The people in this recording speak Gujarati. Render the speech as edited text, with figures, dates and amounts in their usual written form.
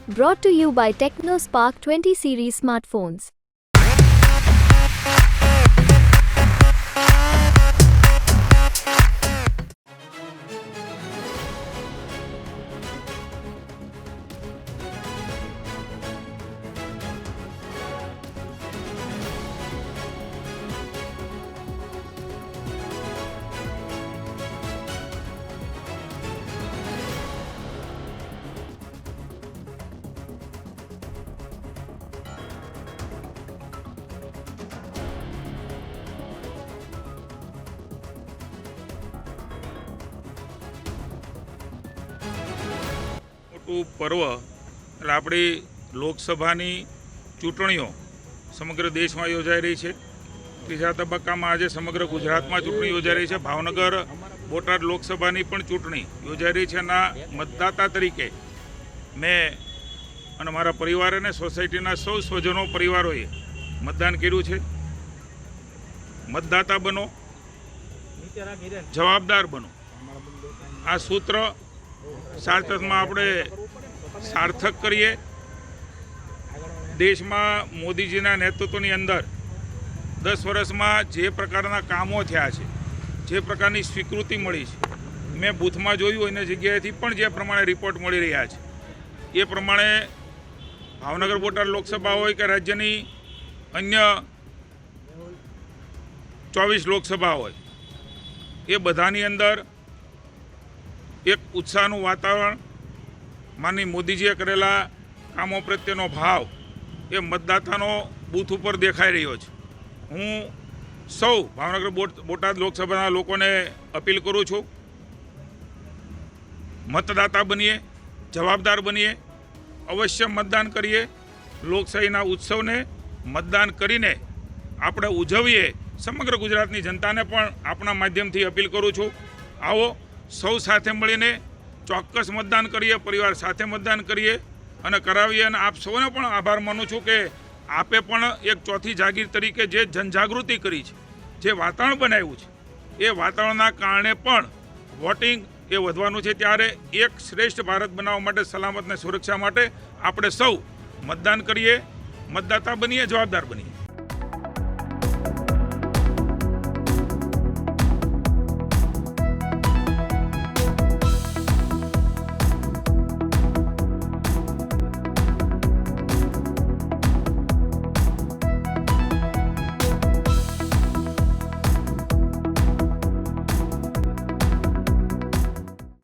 Brought to you by TechnoSpark 20 series smartphones. પર્વ એટલે આપણી લોકસભાની ચૂંટણીઓ સમગ્ર દેશમાં યોજાઈ રહી છે। ત્રીજા તબક્કામાં આજે સમગ્ર ગુજરાતમાં ચૂંટણી યોજાઈ રહી છે। ભાવનગર બોટાદ લોકસભાની પણ ચૂંટણી યોજાઈ રહી છે। એના મતદાતા તરીકે મેં અને મારા પરિવાર અને સોસાયટીના સૌ સ્વજનો પરિવારોએ મતદાન કર્યું છે। મતદાતા બનો, જવાબદાર બનો, આ સૂત્ર સાર્થકમાં આપણે સાર્થક કરીએ। દેશમાં મોદીજીના નેતૃત્વની અંદર 10 વર્ષમાં જે પ્રકારના કામો થયા છે, જે પ્રકારની સ્વીકૃતિ મળી છે, મેં બૂથમાં જોયું એની જગ્યાએથી પણ જે પ્રમાણે રિપોર્ટ મળી રહ્યા છે એ પ્રમાણે ભાવનગર બોટાદ લોકસભા હોય કે રાજ્યની અન્ય 24 લોકસભા હોય, એ બધાની અંદર એક ઉત્સાહનું વાતાવરણ, માનનીય મોદીજીએ કરેલા કામો પ્રત્યેનો ભાવ એ મતદાતાનો બૂથ ઉપર દેખાઈ રહ્યો છે। હું સૌ ભાવનગર બોટાદ લોકસભાના લોકોને અપીલ કરું છું, મતદાતા બનીએ, જવાબદાર બનીએ, અવશ્ય મતદાન કરીએ। લોકશાહીના ઉત્સવને મતદાન કરીને આપણે ઉજવીએ। સમગ્ર ગુજરાતની જનતાને પણ આપણા માધ્યમથી અપીલ કરું છું, આવો સૌ સાથે મળીને ચોક્કસ મતદાન કરીએ, પરિવાર સાથે મતદાન કરીએ અને કરાવીએ। અને આપ સૌને પણ આભાર માનું છું કે આપે પણ એક ચોથી જાગીર તરીકે જે જનજાગૃતિ કરી છે, જે વાતાવરણ બનાવ્યું છે, એ વાતાવરણના કારણે પણ વોટિંગ એ વધવાનું છે। ત્યારે એક શ્રેષ્ઠ ભારત બનાવવા માટે, સલામત અને સુરક્ષા માટે આપણે સૌ મતદાન કરીએ, મતદાતા બનીએ, જવાબદાર બનીએ।